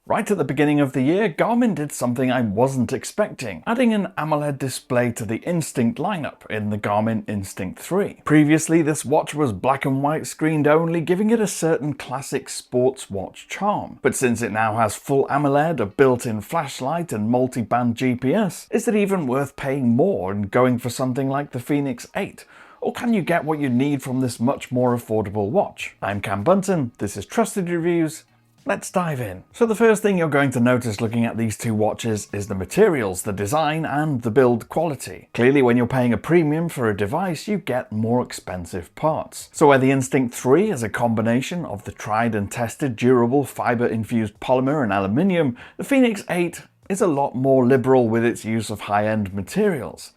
Right at the beginning of the year, Garmin did something I wasn't expecting, adding an AMOLED display to the Instinct lineup in the Garmin Instinct 3. Previously, this watch was black and white screened only, giving it a certain classic sports watch charm. But since it now has full AMOLED, a built-in flashlight and multi-band GPS, is it even worth paying more and going for something like the Fenix 8? Or can you get what you need from this much more affordable watch? I'm Cam Bunton, this is Trusted Reviews. Let's dive in. So the first thing you're going to notice looking at these two watches is the materials, the design, and the build quality. Clearly, when you're paying a premium for a device, you get more expensive parts. So where the Instinct 3 is a combination of the tried and tested durable fiber-infused polymer and aluminium, the Fenix 8 is a lot more liberal with its use of high-end materials.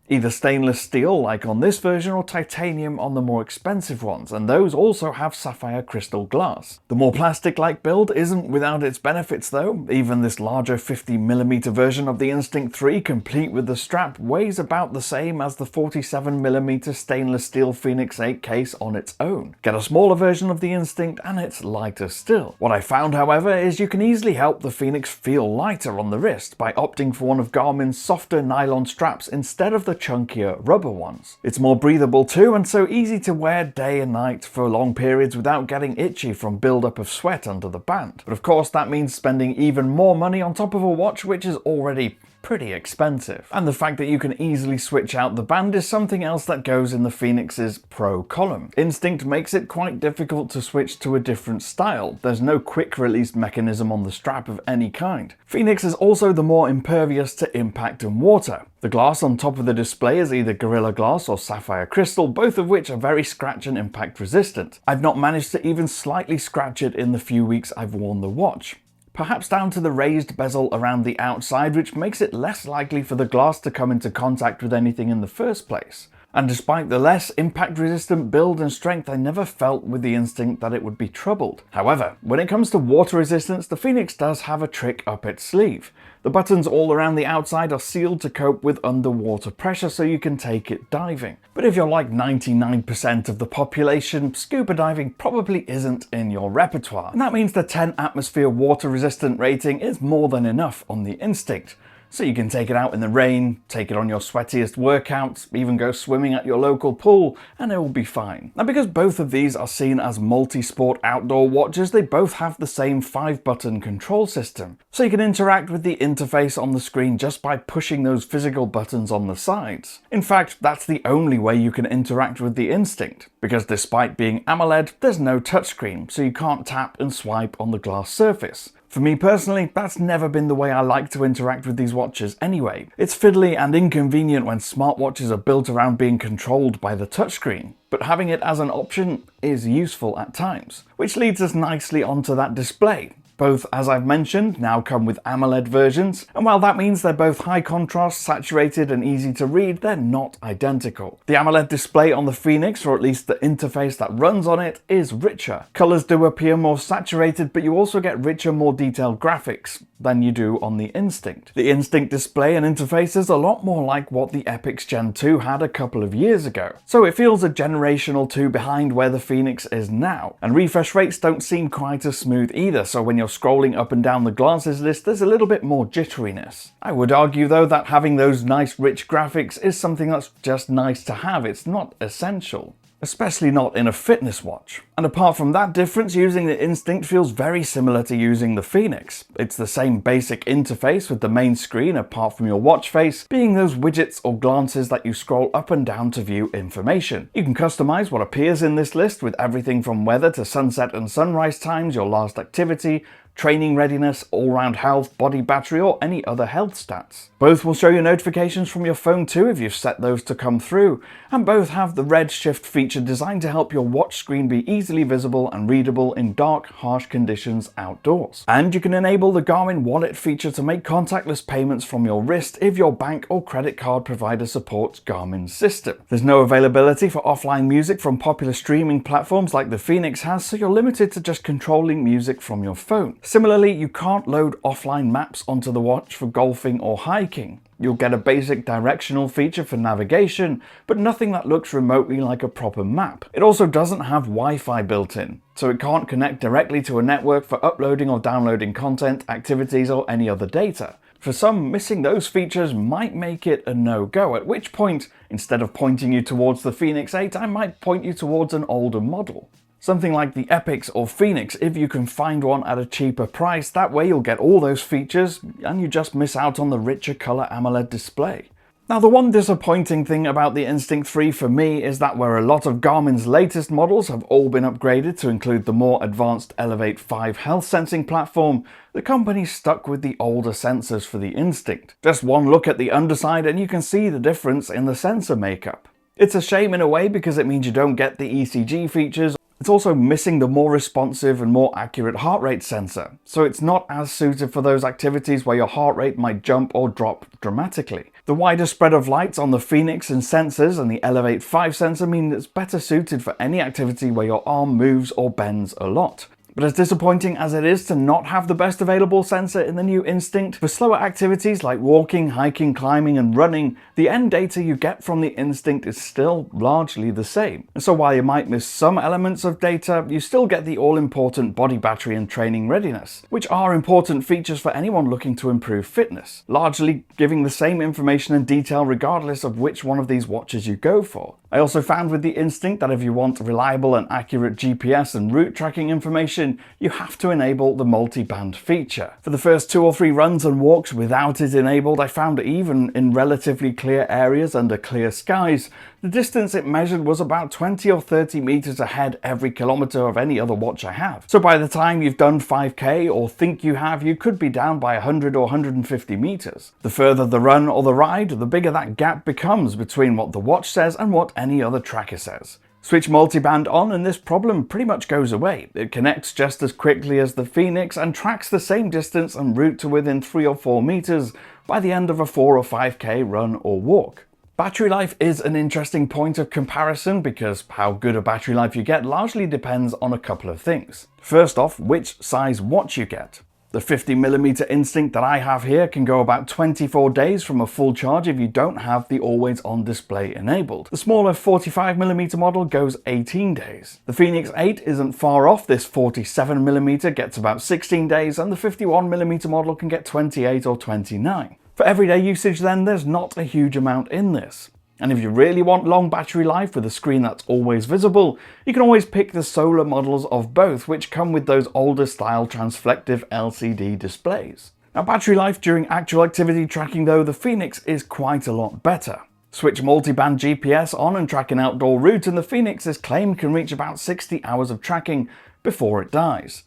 Either stainless steel like on this version or titanium on the more expensive ones, and those also have sapphire crystal glass. The more plastic-like build isn't without its benefits though. Even this larger 50mm version of the Instinct 3, complete with the strap, weighs about the same as the 47mm stainless steel Fenix 8 case on its own. Get a smaller version of the Instinct and it's lighter still. What I found, however, is you can easily help the Fenix feel lighter on the wrist by opting for one of Garmin's softer nylon straps instead of the chunkier rubber ones. It's more breathable too, and so easy to wear day and night for long periods without getting itchy from build-up of sweat under the band. But of course that means spending even more money on top of a watch which is already pretty expensive. And the fact that you can easily switch out the band is something else that goes in the Fenix's Pro column. Instinct makes it quite difficult to switch to a different style. There's no quick release mechanism on the strap of any kind. Fenix is also the more impervious to impact and water. The glass on top of the display is either Gorilla Glass or sapphire crystal, both of which are very scratch and impact resistant. I've not managed to even slightly scratch it in the few weeks I've worn the watch. Perhaps down to the raised bezel around the outside, which makes it less likely for the glass to come into contact with anything in the first place. And despite the less impact-resistant build and strength, I never felt with the Instinct that it would be troubled. However, when it comes to water resistance, the Fenix does have a trick up its sleeve. The buttons all around the outside are sealed to cope with underwater pressure so you can take it diving. But if you're like 99% of the population, scuba diving probably isn't in your repertoire. And that means the 10 atmosphere water resistant rating is more than enough on the Instinct. So you can take it out in the rain, take it on your sweatiest workouts, even go swimming at your local pool, and it will be fine. Now because both of these are seen as multi-sport outdoor watches, they both have the same 5-button control system. So you can interact with the interface on the screen just by pushing those physical buttons on the sides. In fact, that's the only way you can interact with the Instinct, because despite being AMOLED, there's no touchscreen, so you can't tap and swipe on the glass surface. For me personally, that's never been the way I like to interact with these watches anyway. It's fiddly and inconvenient when smartwatches are built around being controlled by the touchscreen, but having it as an option is useful at times. Which leads us nicely onto that display. Both, as I've mentioned, now come with AMOLED versions, and while that means they're both high contrast, saturated and easy to read, they're not identical. The AMOLED display on the Fenix, or at least the interface that runs on it, is richer. Colors do appear more saturated, but you also get richer, more detailed graphics than you do on the Instinct. The Instinct display and interface is a lot more like what the Epix Gen 2 had a couple of years ago, so it feels a generation or two behind where the Fenix is now. And refresh rates don't seem quite as smooth either, so when you're scrolling up and down the glances list, there's a little bit more jitteriness. I would argue though that having those nice rich graphics is something that's just nice to have, it's not essential. Especially not in a fitness watch. And apart from that difference, using the Instinct feels very similar to using the Fenix. It's the same basic interface with the main screen, apart from your watch face, being those widgets or glances that you scroll up and down to view information. You can customize what appears in this list with everything from weather to sunset and sunrise times, your last activity, training readiness, all-round health, body battery, or any other health stats. Both will show you notifications from your phone too if you've set those to come through, and both have the red shift feature designed to help your watch screen be easily visible and readable in dark, harsh conditions outdoors. And you can enable the Garmin Wallet feature to make contactless payments from your wrist if your bank or credit card provider supports Garmin's system. There's no availability for offline music from popular streaming platforms like the Fenix has, so you're limited to just controlling music from your phone. Similarly, you can't load offline maps onto the watch for golfing or hiking. You'll get a basic directional feature for navigation, but nothing that looks remotely like a proper map. It also doesn't have Wi-Fi built in, so it can't connect directly to a network for uploading or downloading content, activities, or any other data. For some, missing those features might make it a no-go, at which point, instead of pointing you towards the Fenix 8, I might point you towards an older model. Something like the Epix or Fenix if you can find one at a cheaper price. That way you'll get all those features and you just miss out on the richer color AMOLED display. Now, the one disappointing thing about the Instinct 3 for me is that where a lot of Garmin's latest models have all been upgraded to include the more advanced Elevate 5 health sensing platform, the company stuck with the older sensors for the Instinct. Just one look at the underside and you can see the difference in the sensor makeup. It's a shame in a way because it means you don't get the ECG features. It's also missing the more responsive and more accurate heart rate sensor, so it's not as suited for those activities where your heart rate might jump or drop dramatically. The wider spread of lights on the Fenix and sensors and the Elevate 5 sensor mean it's better suited for any activity where your arm moves or bends a lot. But as disappointing as it is to not have the best available sensor in the new Instinct, for slower activities like walking, hiking, climbing and running, the end data you get from the Instinct is still largely the same. And so while you might miss some elements of data, you still get the all-important body battery and training readiness, which are important features for anyone looking to improve fitness, largely giving the same information and detail regardless of which one of these watches you go for. I also found with the Instinct that if you want reliable and accurate GPS and route tracking information, you have to enable the multi-band feature. For the first 2 or 3 runs and walks without it enabled, I found even in relatively clear areas under clear skies, the distance it measured was about 20 or 30 meters ahead every kilometer of any other watch I have. So by the time you've done 5k or think you have, you could be down by 100 or 150 meters. The further the run or the ride, the bigger that gap becomes between what the watch says and what any other tracker says. Switch multiband on and this problem pretty much goes away. It connects just as quickly as the Fenix and tracks the same distance and route to within 3 or 4 meters by the end of a 4 or 5k run or walk. Battery life is an interesting point of comparison because how good a battery life you get largely depends on a couple of things. First off, which size watch you get. The 50mm Instinct that I have here can go about 24 days from a full charge if you don't have the always on display enabled. The smaller 45mm model goes 18 days. The Fenix 8 isn't far off. This 47mm gets about 16 days and the 51mm model can get 28 or 29. For everyday usage then, there's not a huge amount in this. And if you really want long battery life with a screen that's always visible, you can always pick the solar models of both, which come with those older style transflective LCD displays. Now, battery life during actual activity tracking though, the Fenix is quite a lot better. Switch multiband GPS on and track an outdoor route and the Fenix's claim can reach about 60 hours of tracking before it dies.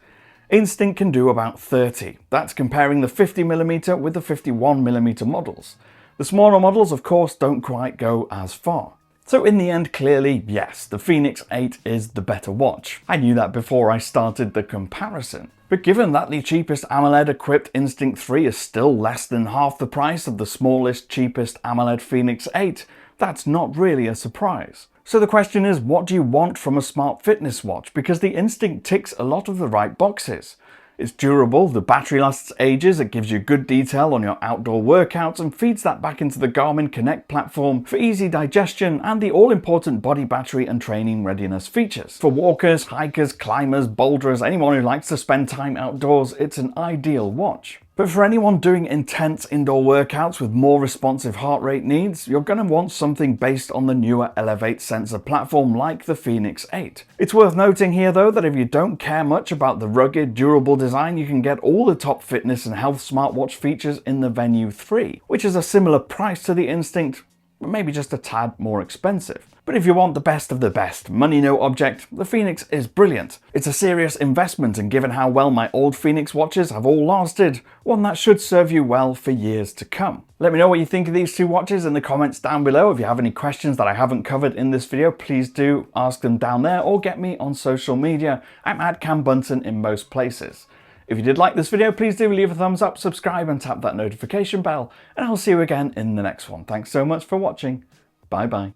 Instinct can do about 30. That's comparing the 50mm with the 51mm models. The smaller models, of course, don't quite go as far. So in the end, clearly, yes, the Fenix 8 is the better watch. I knew that before I started the comparison. But given that the cheapest AMOLED-equipped Instinct 3 is still less than half the price of the smallest, cheapest AMOLED Fenix 8, that's not really a surprise. So the question is, what do you want from a smart fitness watch? Because the Instinct ticks a lot of the right boxes. It's durable, the battery lasts ages, it gives you good detail on your outdoor workouts and feeds that back into the Garmin Connect platform for easy digestion and the all-important body battery and training readiness features. For walkers, hikers, climbers, boulderers, anyone who likes to spend time outdoors, it's an ideal watch. But for anyone doing intense indoor workouts with more responsive heart rate needs, you're going to want something based on the newer Elevate sensor platform like the Fenix 8. It's worth noting here though that if you don't care much about the rugged, durable design, you can get all the top fitness and health smartwatch features in the Venue 3, which is a similar price to the Instinct, but maybe just a tad more expensive. But if you want the best of the best, money no object, the Fenix is brilliant. It's a serious investment and given how well my old Fenix watches have all lasted, one that should serve you well for years to come. Let me know what you think of these two watches in the comments down below. If you have any questions that I haven't covered in this video, please do ask them down there or get me on social media. I'm at Cam Bunton in most places. If you did like this video, please do leave a thumbs up, subscribe and tap that notification bell, and I'll see you again in the next one. Thanks so much for watching. Bye bye.